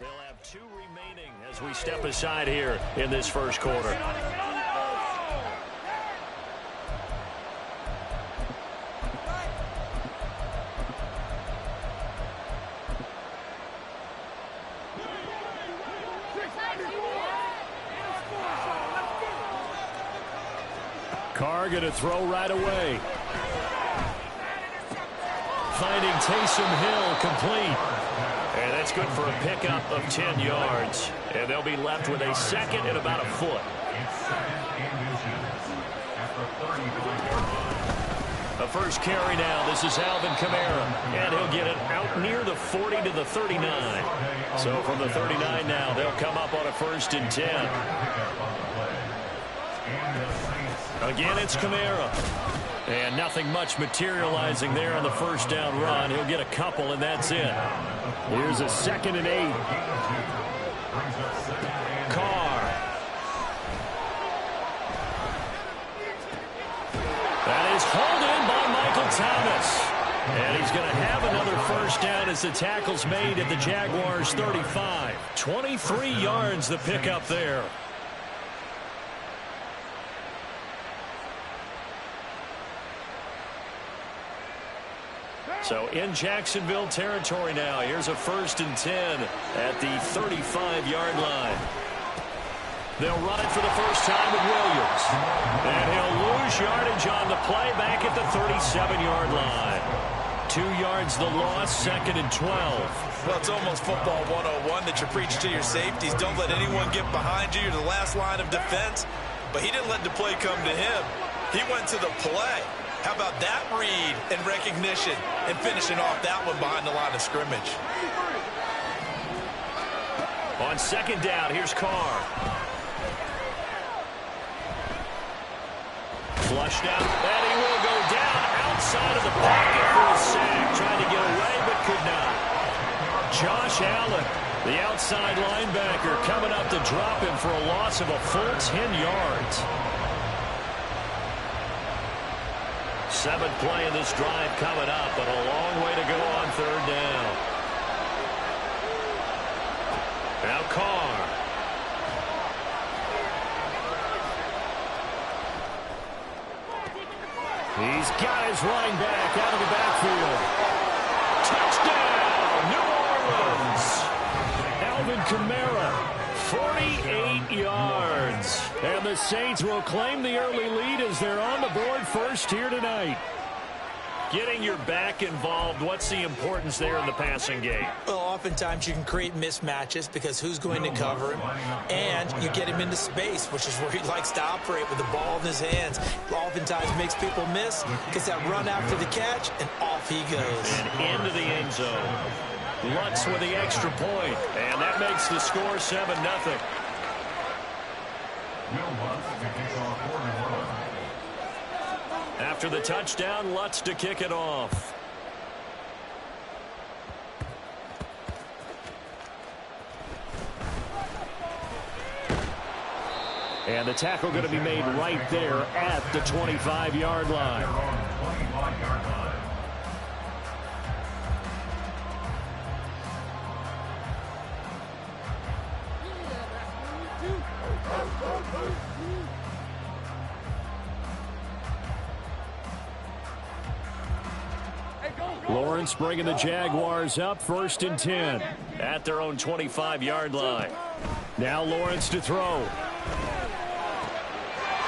They'll have 2 remaining as we step aside here in this first quarter. Carr going to throw right away. Finding Taysom Hill complete. And that's good for a pickup of 10 yards. And they'll be left with a second and about a foot. A first carry now. This is Alvin Kamara. And he'll get it out near the 40 to the 39. So from the 39 now, they'll come up on a 1st and 10. Again, it's Kamara. And nothing much materializing there on the first down run. He'll get a couple, and that's it. Here's a 2nd and 8. Carr. That is hauled in by Michael Thomas. And he's going to have another first down as the tackle's made at the Jaguars' 35. 23 yards the pickup there. So in Jacksonville territory now. Here's a 1st and 10 at the 35-yard line. They'll run it for the first time with Williams. And he'll lose yardage on the play back at the 37-yard line. 2 yards the loss, 2nd and 12. Well, it's almost football 101 that you preach to your safeties. Don't let anyone get behind you. You're the last line of defense. But he didn't let the play come to him. He went to the play. How about that read and recognition and finishing off that one behind the line of scrimmage? On 2nd down, here's Carr. Flushed out, and he will go down outside of the pocket for a sack. Tried to get away, but could not. Josh Allen, the outside linebacker, coming up to drop him for a loss of a full 10 yards. 7th play in this drive coming up, but a long way to go on 3rd down. Now Carr. He's got his running back out of the backfield. Touchdown, New Orleans. Alvin Kamara. 48 yards. And the Saints will claim the early lead as they're on the board first here tonight. Getting your back involved, what's the importance there in the passing game? Well, oftentimes you can create mismatches because who's going to cover him, and you get him into space, which is where he likes to operate with the ball in his hands. Oftentimes makes people miss, gets that run after the catch, and off he goes. And into the end zone. Lutz with the extra point, and that makes the score 7-0. After the touchdown, Lutz to kick it off. And the tackle going to be made right there at the 25-yard line. Lawrence bringing the Jaguars up 1st and 10 at their own 25-yard line. Now Lawrence to throw.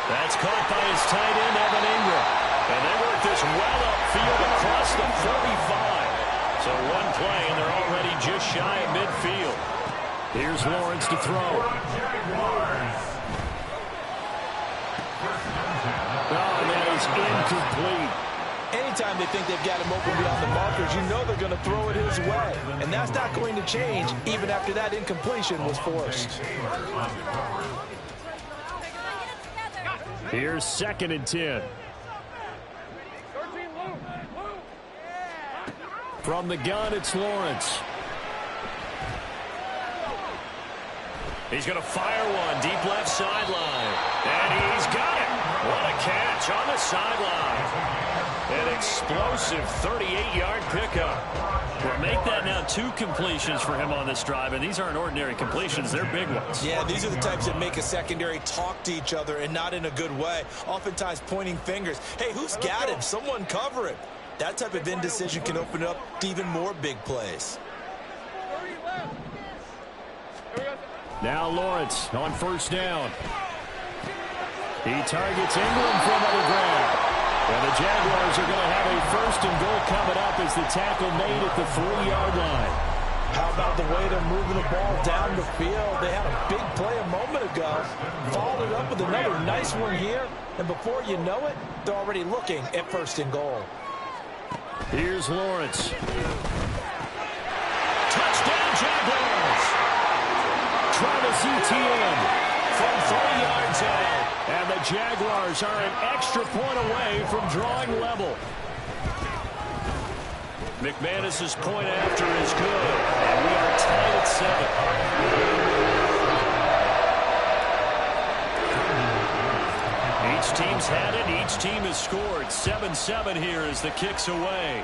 That's caught by his tight end, Evan Ingram. And they work this well upfield across the 45. So one play, and they're already just shy of midfield. Here's Lawrence to throw. Oh, and that is incomplete. Anytime they think they've got him open beyond the markers, you know they're going to throw it his way. And that's not going to change even after that incompletion was forced. Here's 2nd and 10. From the gun, it's Lawrence. He's going to fire one deep left sideline. And he's got it. What a catch on the sideline. An explosive 38-yard pickup. Well, make that now 2 completions for him on this drive, and these aren't ordinary completions. They're big ones. Yeah, these are the types that make a secondary talk to each other and not in a good way, oftentimes pointing fingers. Hey, who's got him? Someone cover him. That type of indecision can open up to even more big plays. Now Lawrence on first down. He targets Ingram for another grab. And the Jaguars are going to have a first and goal coming up as the tackle made at the 3-yard line. How about the way they're moving the ball down the field? They had a big play a moment ago. Followed it up with another nice one here. And before you know it, they're already looking at first and goal. Here's Lawrence. Touchdown, Jaguars! Travis Etienne from 3 yards out. And the Jaguars are an extra point away from drawing level. McManus's point after is good. And we are tied at 7. Each team's had it. Each team has scored. 7-7 here as the kick's away.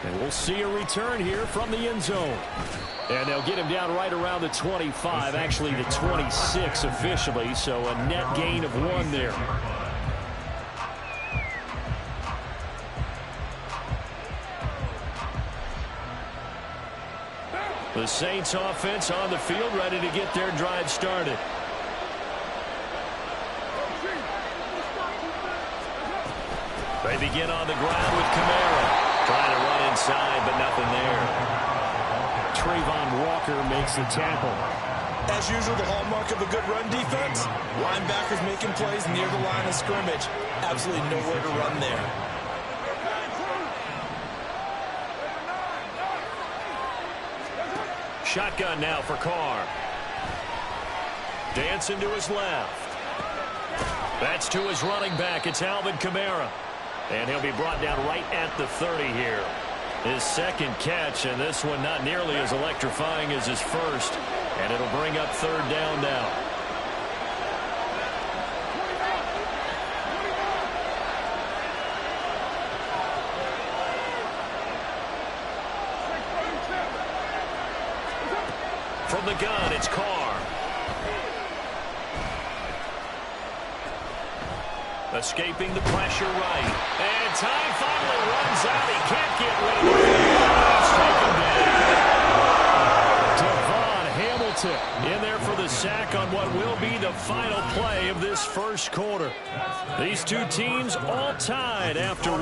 And we'll see a return here from the end zone. And they'll get him down right around the 25, actually the 26 officially, so a net gain of 1 there. The Saints offense on the field, ready to get their drive started. They begin on the ground with Kamara. Trying to run inside, but nothing there. Trayvon Walker makes the tackle. As usual, the hallmark of a good run defense, linebackers making plays near the line of scrimmage. Absolutely nowhere to run there. Shotgun now for Carr. Dancing to his left. That's to his running back. It's Alvin Kamara. And he'll be brought down right at the 30 here. His second catch, and this one not nearly as electrifying as his first. And it'll bring up 3rd down now. From the gun, it's Carr. Escaping the pressure right. And time finally runs out. He can't get rid of it. He's taken down. Devon Hamilton in there for the sack on what will be the final play of this first quarter. These two teams all tied after 1.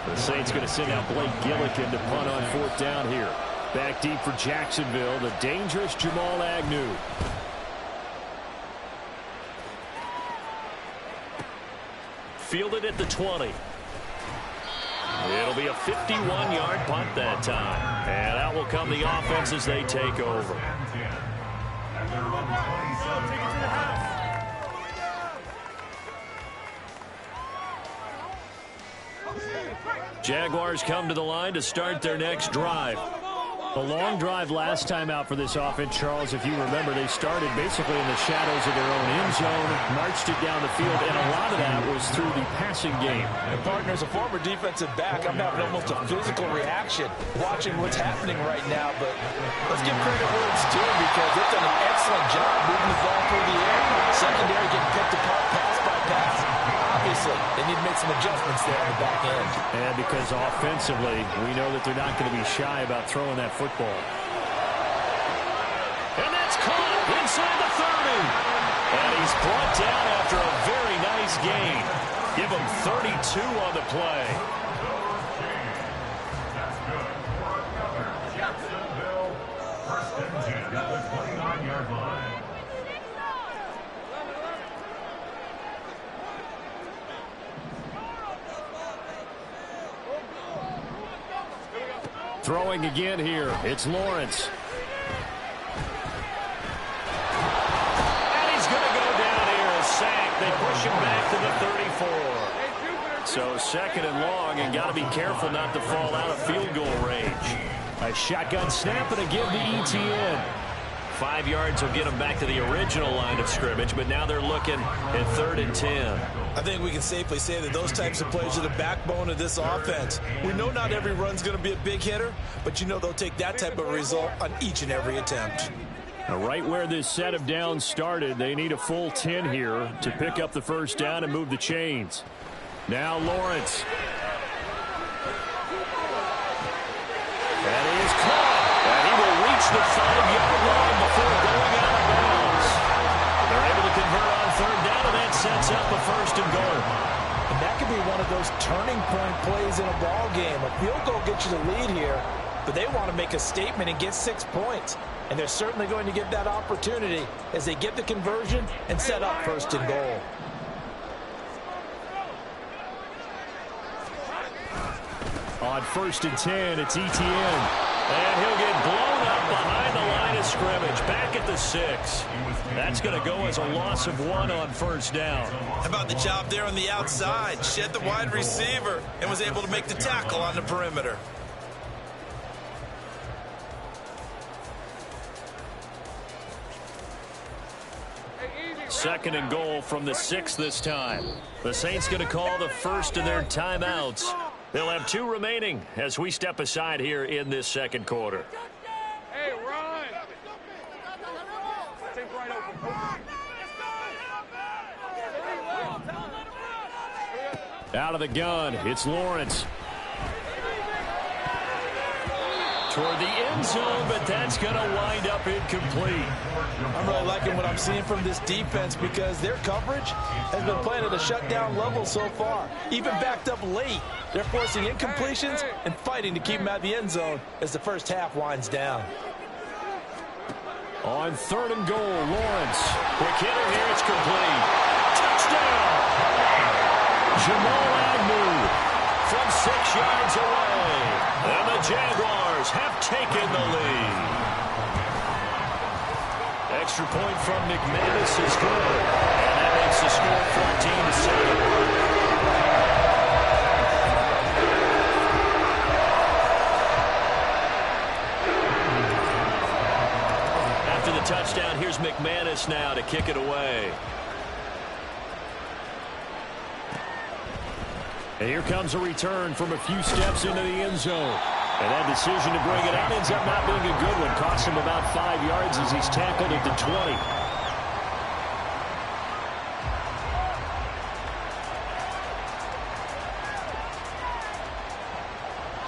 The Saints going to send out Blake Gillikin to punt on 4th down here. Back deep for Jacksonville, the dangerous Jamal Agnew. Fielded at the 20. It'll be a 51-yard punt that time. And out will come the offense as they take over. Jaguars come to the line to start their next drive. A long drive last time out for this offense, Charles. If you remember, they started basically in the shadows of their own end zone, marched it down the field, and a lot of that was through the passing game. And partner, as a former defensive back, I'm having almost a physical reaction watching what's happening right now. But let's give credit where it's due because they've done an excellent job moving the ball through the air. Secondary getting picked apart pass by pass. Obviously, they need to make some adjustments there on the back end. And because offensively, we know that they're not going to be shy about throwing that football. And that's caught inside the 30. And he's brought down after a very nice gain. Give him 32 on the play. First and 10 at the 29-yard line. Throwing again here. It's Lawrence. And he's going to go down here. A sack. They push him back to the 34. So 2nd and long, and got to be careful not to fall out of field goal range. A shotgun snap and a give to ETN. 5 yards will get them back to the original line of scrimmage, but now they're looking at 3rd and 10. I think we can safely say that those types of plays are the backbone of this offense. We know not every run's going to be a big hitter, but you know they'll take that type of result on each and every attempt. Now, right where this set of downs started, they need a full 10 here to pick up the first down and move the chains. Now Lawrence. That is caught. And he will reach the 5-yard line before going out of bounds. They're able to convert on 3rd down, and that sets up a 1st and goal. And that could be one of those turning point plays in a ball game. A field goal gets you the lead here, but they want to make a statement and get 6 points. And they're certainly going to get that opportunity as they get the conversion and set up 1st and goal. On 1st and 10, it's ETN. And he'll get blown up behind the line of scrimmage, back at the 6. That's going to go as a loss of 1 on 1st down. How about the job there on the outside? Shed the wide receiver and was able to make the tackle on the perimeter. Second and goal from the 6 this time. The Saints going to call the first of their timeouts. They'll have 2 remaining as we step aside here in this second quarter. Hey, run! Take right over. Out of the gun, it's Lawrence. Toward the end zone, but that's going to wind up incomplete. I'm really liking what I'm seeing from this defense because their coverage has been playing at a shutdown level so far. Even backed up late, they're forcing incompletions and fighting to keep them out of the end zone as the first half winds down. On 3rd and goal, Lawrence. Quick hitter here, it's complete. Touchdown! Jamal Agnew from 6 yards away. And the Jaguars have taken the lead. Extra point from McManus is good. And that makes the score 14-7. After the touchdown, here's McManus now to kick it away. And here comes a return from a few steps into the end zone. And that decision to bring it out ends up not being a good one. Costs him about 5 yards as he's tackled at the 20.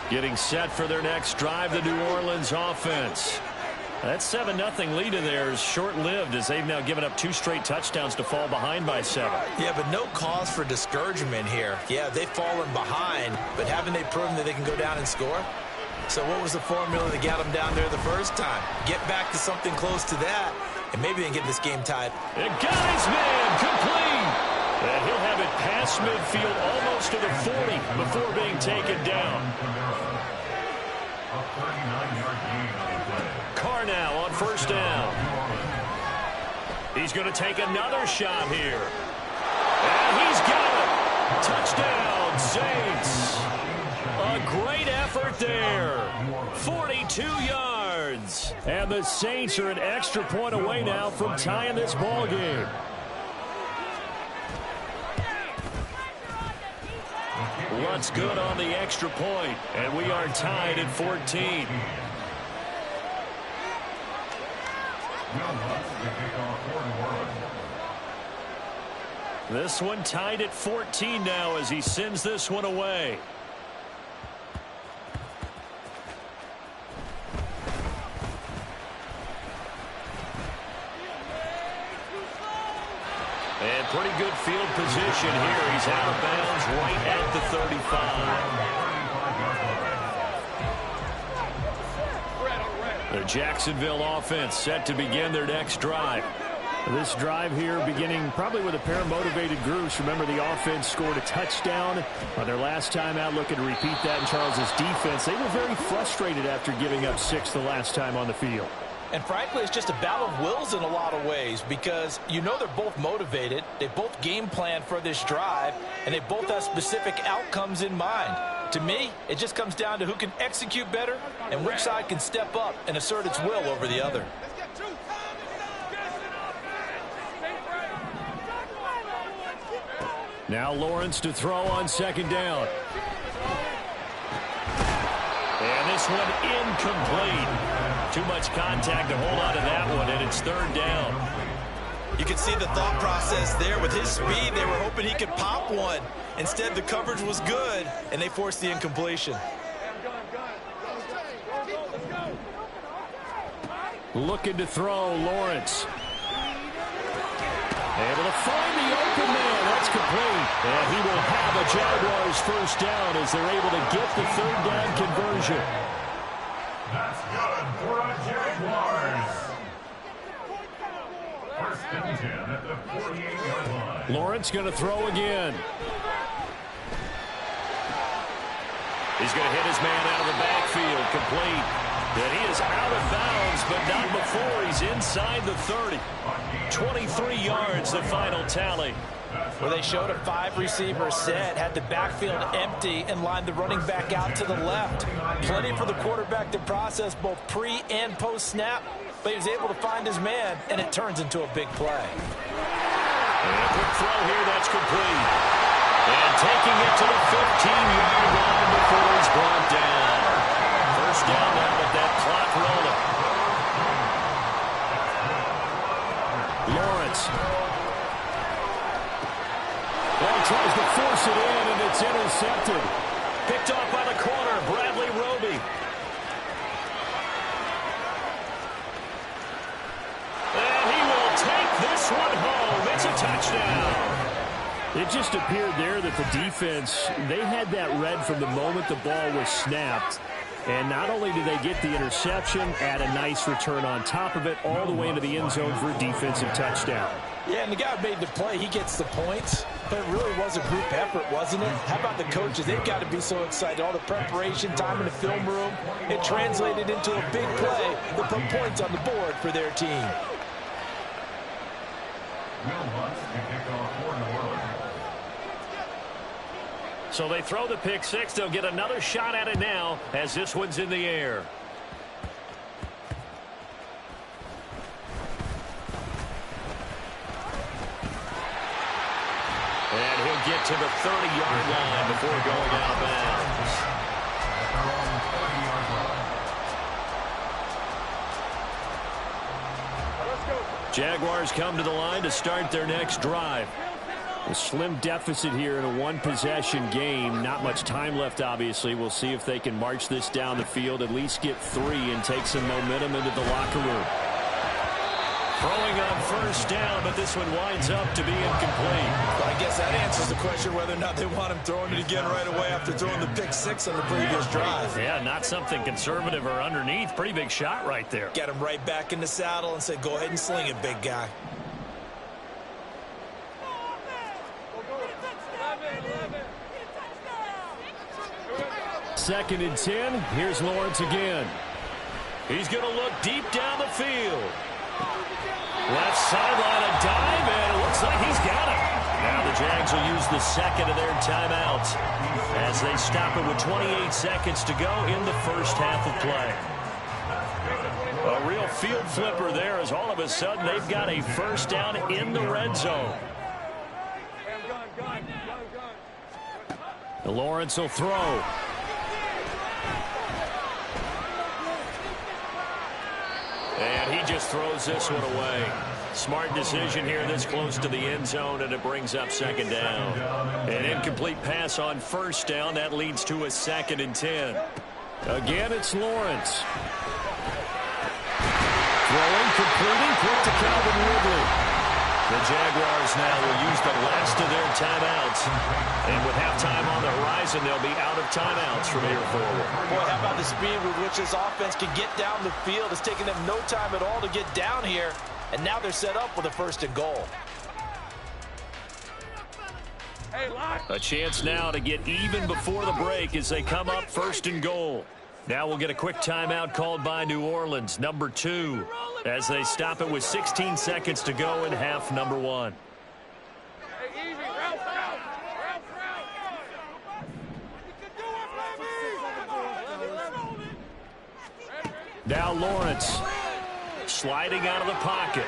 Getting set for their next drive, the New Orleans offense. That 7-0 lead of theirs short-lived as they've now given up 2 straight touchdowns to fall behind by 7. Yeah, but no cause for discouragement here. Yeah, they've fallen behind, but haven't they proven that they can go down and score? So what was the formula that got them down there the first time? Get back to something close to that, and maybe they can get this game tied. And got his man complete. And he'll have it past midfield almost to the 40 before being taken down. Carr now on 1st down. He's going to take another shot here. And he's got it. Touchdown, Saints. A great effort there. 42 yards. And the Saints are an extra point away now from tying this ball game. What's good on the extra point? And we are tied at 14. This one tied at 14 now as he sends this one away. And pretty good field position here. He's out of bounds right at the 35. The Jacksonville offense set to begin their next drive. This drive here beginning probably with a pair of motivated groups. Remember, the offense scored a touchdown on their last time out, looking to repeat that in Charles's defense. They were very frustrated after giving up 6 the last time on the field. And frankly, it's just a battle of wills in a lot of ways because you know they're both motivated. They both game plan for this drive, and they both have specific outcomes in mind. To me, it just comes down to who can execute better and which side can step up and assert its will over the other. Now Lawrence to throw on second down. And this one incomplete. Too much contact to hold on to that one, and it's third down. You can see the thought process there. With his speed, they were hoping he could pop one. Instead, the coverage was good, and they forced the incompletion. Looking to throw, Lawrence. Able to find the open man. That's complete. And he will have a Jaguars first down as they're able to get the third down conversion. That's good for a Jaguars. First and 10 at the 48-yard line. Lawrence going to throw again. He's going to hit his man out of the backfield. Complete. And he is out of bounds, but not before he's inside the 30. 23 yards, the final tally. Well, they showed a 5-receiver set, had the backfield empty, and lined the running back out to the left. Plenty for the quarterback to process both pre- and post-snap, but he was able to find his man, and it turns into a big play. And a quick throw here, that's complete. And taking it to the 15-yard line before he's brought down. First down now with that clock rolling. Lawrence. Well, tries to force it in, and it's intercepted. Picked off by the corner, Bradley Roby. And he will take this one home. It's a touchdown. It just appeared there that the defense, they had that read from the moment the ball was snapped. And not only did they get the interception, add a nice return on top of it, all the way into the end zone for a defensive touchdown. Yeah, and the guy who made the play, he gets the points. But it really was a group effort, wasn't it? How about the coaches? They've got to be so excited. All the preparation, time in the film room, it translated into a big play that put points on the board for their team. So they throw the pick six. They'll get another shot at it now as this one's in the air. And he'll get to the 30-yard line before going out of bounds. Jaguars come to the line to start their next drive. A slim deficit here in a one-possession game. Not much time left, obviously. We'll see if they can march this down the field, at least get 3 and take some momentum into the locker room. Throwing on first down, but this one winds up to be incomplete. Well, I guess that answers the question whether or not they want him throwing it again right away after throwing the pick six on the previous drive. Yeah, not something conservative or underneath. Pretty big shot right there. Get him right back in the saddle and say, go ahead and sling it, big guy. Second and 10. Here's Lawrence again. He's going to look deep down the field. Left sideline, a dive, and it looks like he's got it. Now the Jags will use the second of their timeouts as they stop it with 28 seconds to go in the first half of play. A real field flipper there as all of a sudden they've got a first down in the red zone. Lawrence will throw. And he just throws this one away. Smart decision here this close to the end zone, and it brings up second down. An incomplete pass on first down. That leads to a second and 10. Again, it's Lawrence. Throwing, completing, quick to Calvin Ridley. The Jaguars now will use the last of their timeouts. And with halftime on the horizon, they'll be out of timeouts from here forward. Boy, how about the speed with which this offense can get down the field? It's taken them no time at all to get down here. And now they're set up with a first and goal. A chance now to get even before the break as they come up first and goal. Now we'll get a quick timeout called by New Orleans, number 2, as they stop it with 16 seconds to go in half number 1. Now Lawrence sliding out of the pocket.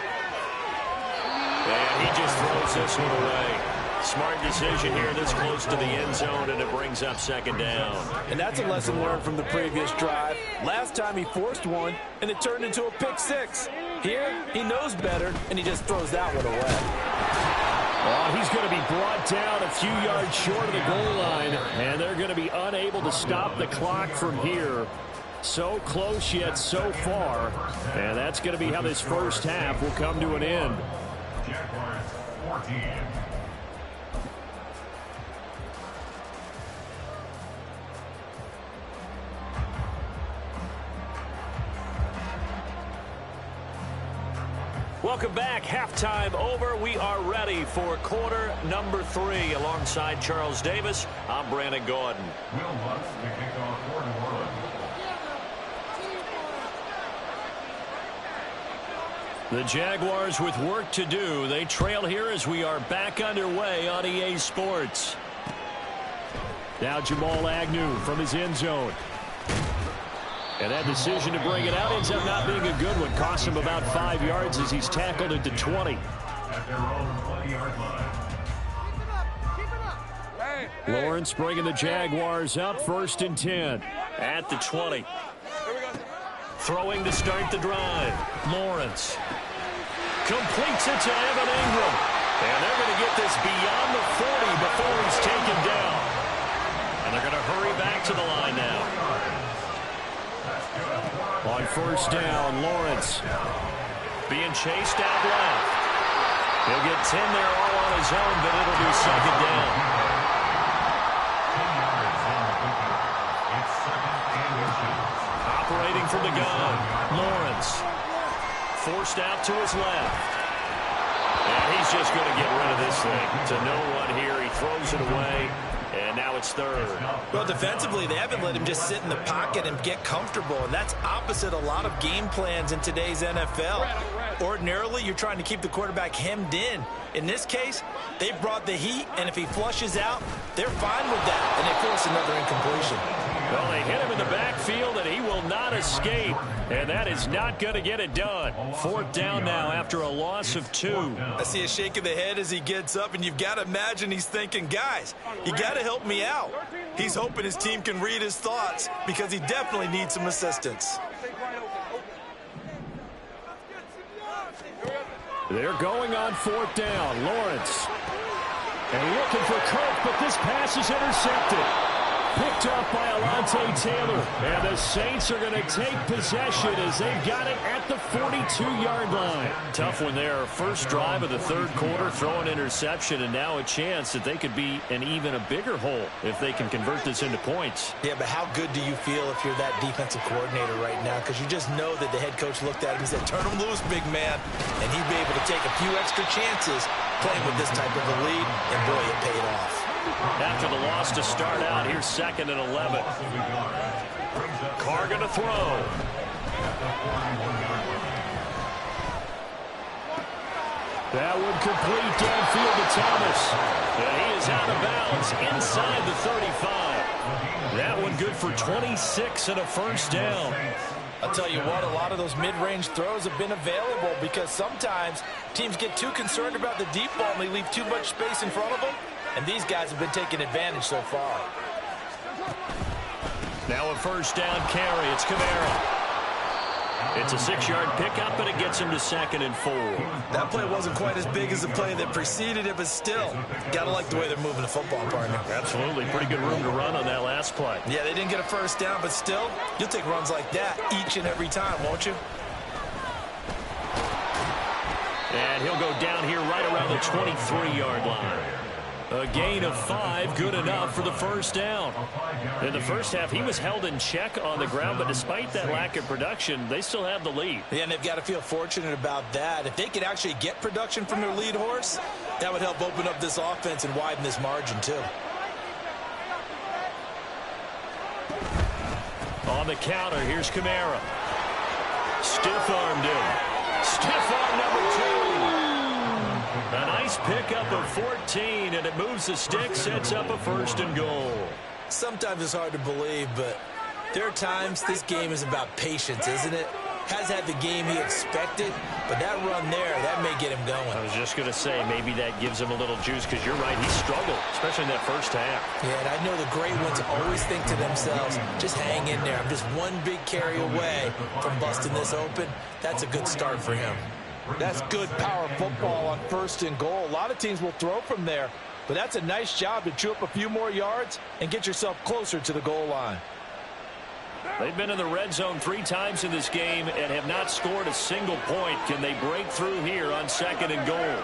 And he just throws this one away. Smart decision here this close to the end zone, and it brings up second down. And that's a lesson learned from the previous drive. Last time he forced one, and it turned into a pick six. Here, he knows better, and he just throws that one away. Oh, he's going to be brought down a few yards short of the goal line, and they're going to be unable to stop the clock from here. So close yet so far, and that's going to be how this first half will come to an end. Jaguars 14. Welcome back. Halftime over. We are ready for quarter number 3. Alongside Charles Davis, I'm Brandon Gordon. Will Lutz to kick off for New Orleans. The Jaguars with work to do. They trail here as we are back underway on EA Sports. Now Jamal Agnew from his end zone. And that decision to bring it out ends up not being a good one. Costs him about 5 yards as he's tackled into 20. At their own 20-yard line. Lawrence bringing the Jaguars up, 1st and 10. At the 20. Throwing to start the drive. Lawrence completes it to Evan Ingram. And they're going to get this beyond the 40 before he's taken down. And they're going to hurry back to the line now. On 1st down, Lawrence being chased out left. He'll get 10 there all on his own, but it'll be second down. 10 yards on the pickup. It's 2nd and inches. Operating from the gun, Lawrence forced out to his left. And he's just going to get rid of this thing. To no one here, he throws it away. And now it's 3rd. Well, defensively, they haven't let him just sit in the pocket and get comfortable, and that's opposite a lot of game plans in today's NFL. Ordinarily, you're trying to keep the quarterback hemmed in. In this case, they brought the heat, and if he flushes out, they're fine with that, and they force another incompletion. Well, they hit him in the backfield, and he will not escape. And that is not going to get it done. 4th down now after a loss of 2. I see a shake of the head as he gets up, and you've got to imagine he's thinking, guys, you got to help me out. He's hoping his team can read his thoughts because he definitely needs some assistance. They're going on 4th down. Lawrence. And looking for Kirk, but this pass is intercepted. Picked up by Alontae Taylor. And the Saints are going to take possession as they've got it at the 42-yard line. Tough one there. First drive of the 3rd quarter, throw an interception, and now a chance that they could be in even a bigger hole if they can convert this into points. Yeah, but how good do you feel if you're that defensive coordinator right now? Because you just know that the head coach looked at him and said, turn him loose, big man. And he'd be able to take a few extra chances playing with this type of a lead, and boy, it paid off. After the loss to start out, here's 2nd and 11. Carr going to throw. That would complete downfield to Thomas. And he is out of bounds inside the 35. That one good for 26 and a 1st down. I'll tell you what, a lot of those mid-range throws have been available because sometimes teams get too concerned about the deep ball and they leave too much space in front of them. And these guys have been taking advantage so far. Now a 1st down carry. It's Kamara. It's a 6-yard pickup, and it gets him to 2nd and 4. That play wasn't quite as big as the play that preceded it, but still, got to like the way they're moving the football, partner. Absolutely. Pretty good room to run on that last play. Yeah, they didn't get a 1st down, but still, you'll take runs like that each and every time, won't you? And he'll go down here right around the 23-yard line. A gain of 5, good enough for the 1st down. In the first half, he was held in check on the ground, but despite that lack of production, they still have the lead. Yeah, and they've got to feel fortunate about that. If they could actually get production from their lead horse, that would help open up this offense and widen this margin, too. On the counter, here's Kamara. Stiff-armed him. Stiff-arm number 2. A nice pickup of 14, and it moves the stick, sets up a 1st and goal. Sometimes it's hard to believe, but There are times this game is about patience, isn't it? Has had the game he expected, but that run there, that may get him going. I was just going to say, maybe that gives him a little juice, because you're right, he struggled, especially in that first half. Yeah, and I know the great ones always think to themselves, just hang in there. I'm just one big carry away from busting this open. That's a good start for him. That's good power football on 1st and goal. A lot of teams will throw from there, but that's a nice job to chew up a few more yards and get yourself closer to the goal line. They've been in the red zone 3 times in this game and have not scored a single point. Can they break through here on 2nd and goal?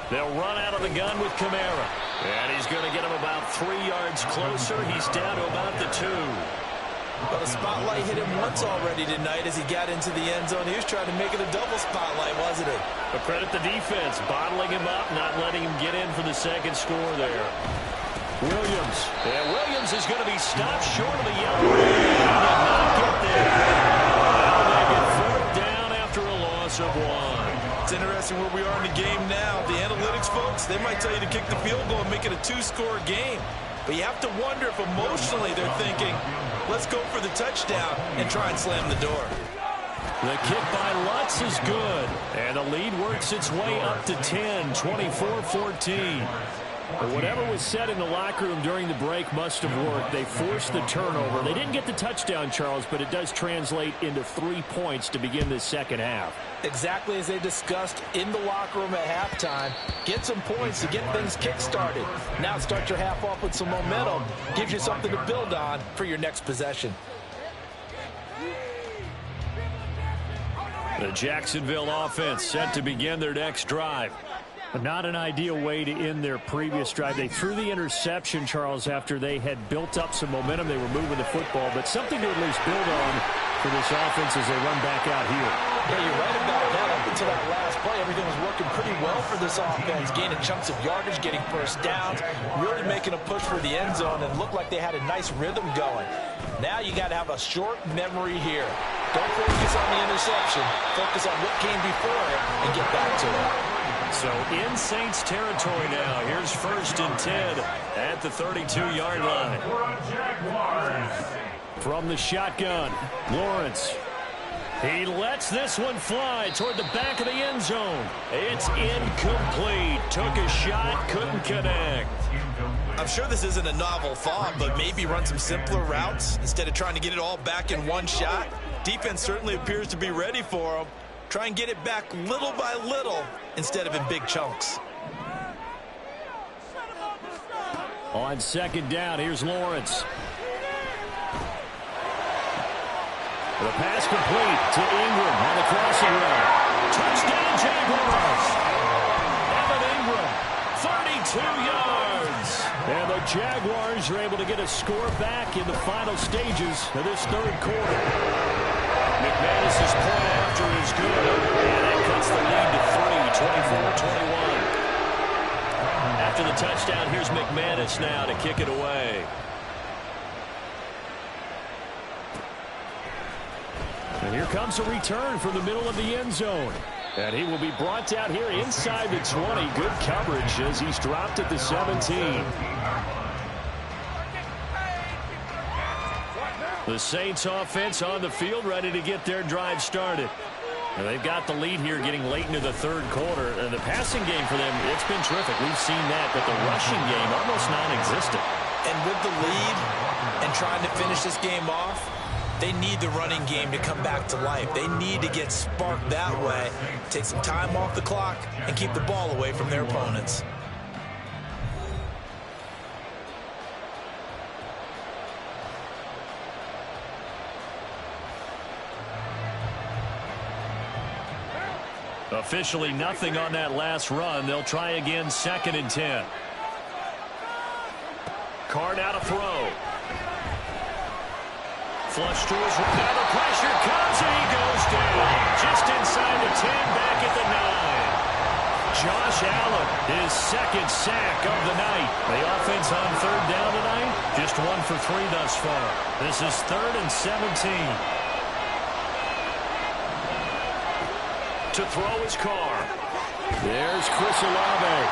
They'll run out of the gun with Kamara. And he's going to get him about 3 yards closer. He's down to about the 2. Well, the spotlight hit him once already tonight as he got into the end zone. He was trying to make it a double spotlight, wasn't it? But credit the defense, bottling him up, not letting him get in for the 2nd score there. Williams. And Williams is going to be stopped short of the yellow line. He did not get there. Now they get 4th down after a loss of 1. It's interesting where we are in the game now. The analytics folks, they might tell you to kick the field goal and make it a 2-score game. But you have to wonder if emotionally they're thinking, let's go for the touchdown and try and slam the door. The kick by Lutz is good. And the lead works its way up to 10, 24-14. But whatever was said in the locker room during the break must have worked. They forced the turnover. They didn't get the touchdown, Charles, but it does translate into 3 points to begin this 2nd half. Exactly as they discussed in the locker room at halftime. Get some points to get things kick-started. Now start your half off with some momentum. Gives you something to build on for your next possession. The Jacksonville offense set to begin their next drive. But not an ideal way to end their previous drive. They threw the interception, Charles, after they had built up some momentum. They were moving the football, but something to at least build on for this offense as they run back out here. Yeah, you're right about that. Up until that last play, everything was working pretty well for this offense, gaining chunks of yardage, getting first downs, really making a push for the end zone, and looked like they had a nice rhythm going. Now you got to have a short memory here. Don't focus on the interception. Focus on what came before it and get back to it. So in Saints territory now. Here's 1st and 10 at the 32-yard line. From the shotgun, Lawrence. He lets this one fly toward the back of the end zone. It's incomplete. Took a shot, couldn't connect. I'm sure this isn't a novel thought, but maybe run some simpler routes instead of trying to get it all back in one shot. Defense certainly appears to be ready for him. Try and get it back little by little instead of in big chunks. On 2nd down, here's Lawrence. The pass complete to Ingram on the crossing route. Touchdown, Jaguars. Evan Ingram, 32 yards. And the Jaguars are able to get a score back in the final stages of this 3rd quarter. McManus's point after is good, and that cuts the lead to 3, 24-21. After the touchdown, here's McManus now to kick it away. And here comes a return from the middle of the end zone. And he will be brought down here inside the 20. Good coverage as he's dropped at the 17. The Saints offense on the field ready to get their drive started. And they've got the lead here getting late into the 3rd quarter. And the passing game for them, it's been terrific. We've seen that, but the rushing game almost non-existent. And with the lead and trying to finish this game off, they need the running game to come back to life. They need to get sparked that way, take some time off the clock, and keep the ball away from their opponents. Officially nothing on that last run. They'll try again 2nd and 10. Carr now to throw. Flush to his right. Now the pressure comes and he goes down. Just inside the 10, back at the 9. Josh Allen, his 2nd sack of the night. The offense on 3rd down tonight, just 1 for 3 thus far. This is 3rd and 17. To throw his Carr. There's Chris Olave.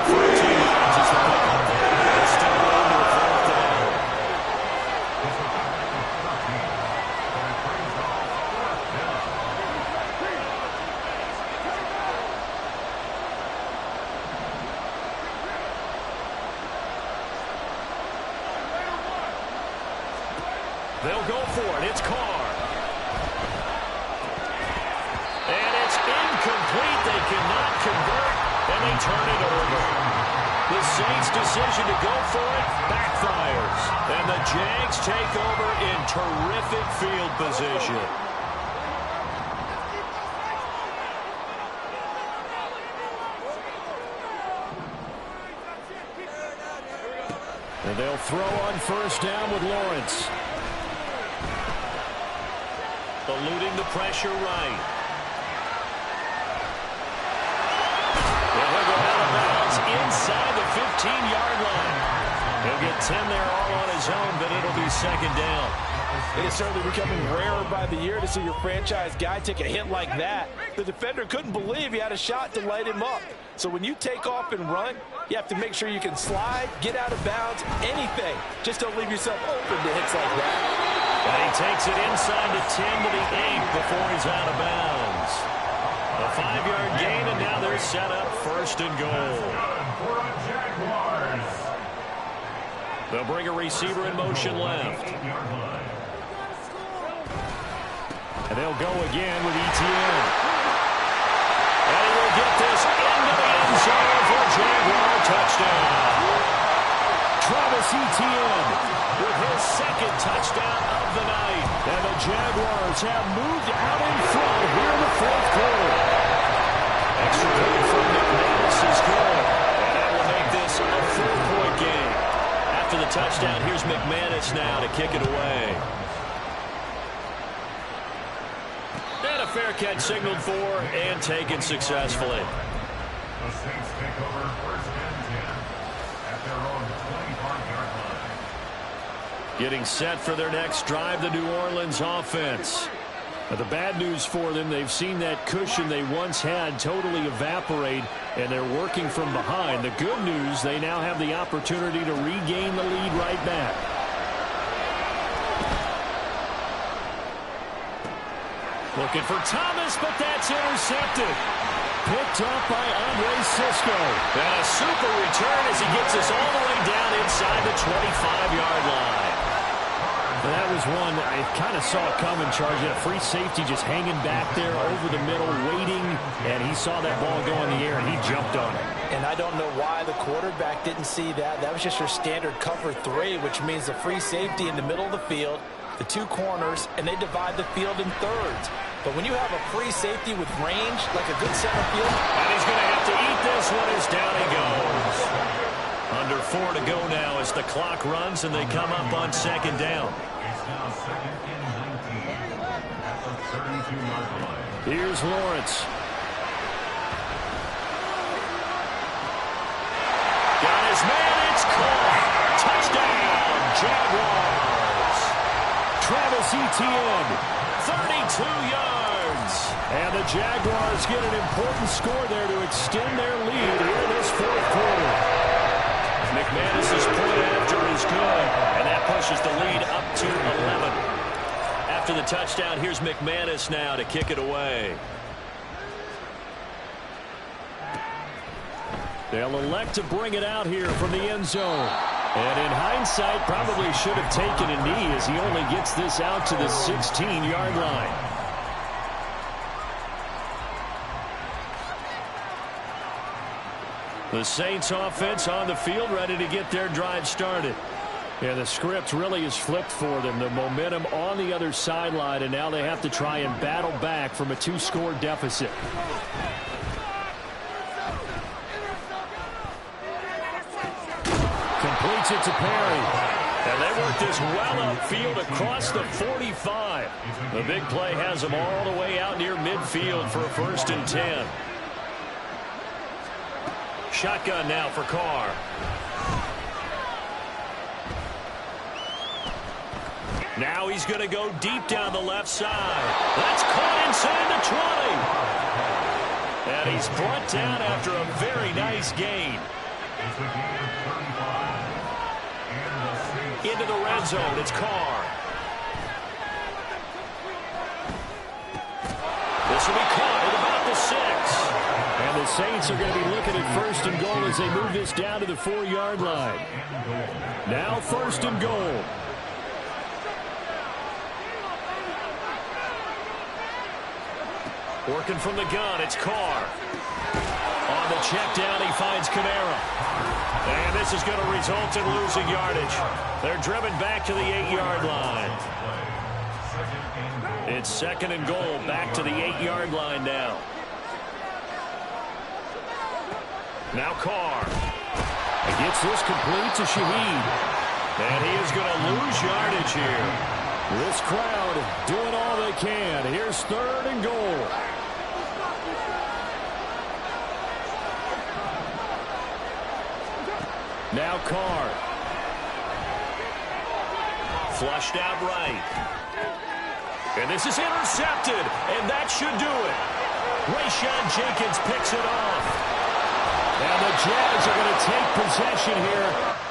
14 yards is the pickup there. They'll go for it. It's Carr. And it's incomplete. They cannot convert, and they turn it over. The Saints' decision to go for it backfires. And the Jags take over in terrific field position. And they'll throw on first down with Lawrence. Eluding the pressure right. And he'll go out of bounds inside the 15-yard line. He'll get 10 there all on his own, but it'll be second down. It is certainly becoming rarer by the year to see your franchise guy take a hit like that. The defender couldn't believe he had a shot to light him up. So when you take off and run, you have to make sure you can slide, get out of bounds, anything. Just don't leave yourself open to hits like that. And he takes it inside the 10 to the 8 before he's out of bounds. A 5-yard gain, and now they're set up first and goal. They'll bring a receiver in motion left. And they'll go again with Etienne. And he will get this into the end zone for a Jaguar touchdown. Travis Etienne with his second touchdown of the night. And the Jaguars have moved out in front here in the fourth quarter. Extra point from McManus is good. And that will make this a 4-point game. After the touchdown, here's McManus now to kick it away. And a fair catch signaled for and taken successfully. The Saints take over first and 10 at their own 25-yard line. Getting set for their next drive, the New Orleans offense. But the bad news for them, they've seen that cushion they once had totally evaporate, and they're working from behind. The good news, they now have the opportunity to regain the lead right back. Looking for Thomas, but that's intercepted. Picked up by Andre Cisco. And a super return as he gets us all the way down inside the 25-yard line. And that was one I kind of saw coming, Charge. A free safety just hanging back there over the middle, waiting, and he saw that ball go in the air, and he jumped on it. And I don't know why the quarterback didn't see that. That was just your standard cover 3, which means the free safety in the middle of the field, the 2 corners, and they divide the field in thirds. But when you have a free safety with range, like a good center field, and he's going to have to eat this one as down he goes. Under 4 to go now as the clock runs and they come up on second down. It's now second and 19 at the 32-yard line. Here's Lawrence. Got his man, it's caught. Touchdown, Jaguars. Travis Etienne, 32 yards. And the Jaguars get an important score there to extend their lead here in this fourth quarter. McManus's point after is good, and that pushes the lead up to 11. After the touchdown, here's McManus now to kick it away. They'll elect to bring it out here from the end zone. And in hindsight, probably should have taken a knee as he only gets this out to the 16-yard line. The Saints offense on the field ready to get their drive started. Yeah, the script really is flipped for them. The momentum on the other sideline, and now they have to try and battle back from a 2-score deficit. Completes it to Perry. And they work this well upfield across the 45. The big play has them all the way out near midfield for a 1st and 10. Shotgun now for Carr. Now he's going to go deep down the left side. That's caught inside the 20. And he's brought down after a very nice gain. Into the red zone, it's Carr. This will be caught at about the 6. And the Saints are going to be looking at 1st and goal as they move this down to the 4-yard line. Now 1st and goal. Working from the gun, it's Carr. On the check down, he finds Kamara. And this is going to result in losing yardage. They're driven back to the 8-yard line. It's 2nd and goal, back to the 8-yard line now. Now Carr. He gets this complete to Shaheed. And he is going to lose yardage here. This crowd doing all they can. Here's 3rd and goal. Now Carr. Flushed out right. And this is intercepted. And that should do it. Rayshawn Jenkins picks it off. And the Jags are going to take possession here